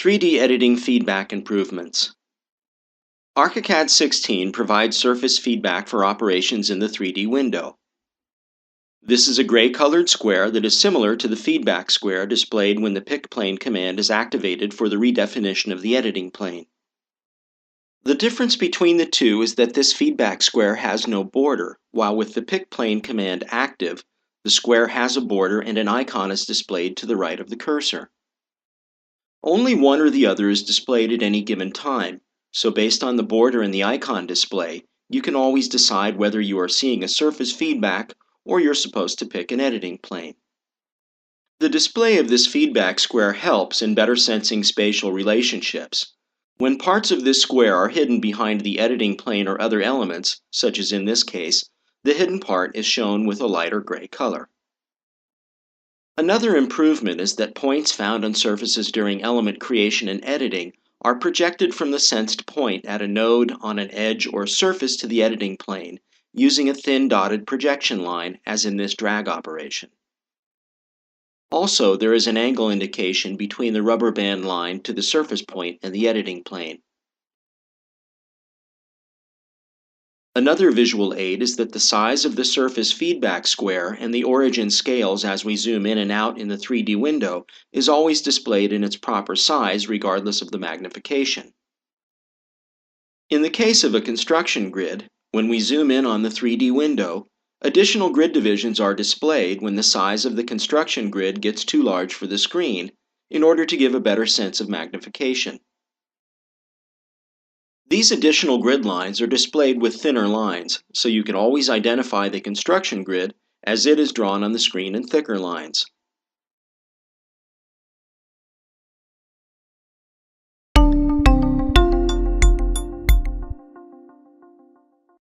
3D editing feedback improvements. ArchiCAD 16 provides surface feedback for operations in the 3D window. This is a gray-colored square that is similar to the feedback square displayed when the pick plane command is activated for the redefinition of the editing plane. The difference between the two is that this feedback square has no border, while with the pick plane command active, the square has a border and an icon is displayed to the right of the cursor. Only one or the other is displayed at any given time, so based on the border and the icon display, you can always decide whether you are seeing a surface feedback or you're supposed to pick an editing plane. The display of this feedback square helps in better sensing spatial relationships. When parts of this square are hidden behind the editing plane or other elements, such as in this case, the hidden part is shown with a lighter gray color. Another improvement is that points found on surfaces during element creation and editing are projected from the sensed point at a node on an edge or surface to the editing plane using a thin dotted projection line, as in this drag operation. Also, there is an angle indication between the rubber band line to the surface point and the editing plane. Another visual aid is that the size of the surface feedback square and the origin scales as we zoom in and out in the 3D window is always displayed in its proper size regardless of the magnification. In the case of a construction grid, when we zoom in on the 3D window, additional grid divisions are displayed when the size of the construction grid gets too large for the screen in order to give a better sense of magnification. These additional grid lines are displayed with thinner lines, so you can always identify the construction grid as it is drawn on the screen in thicker lines.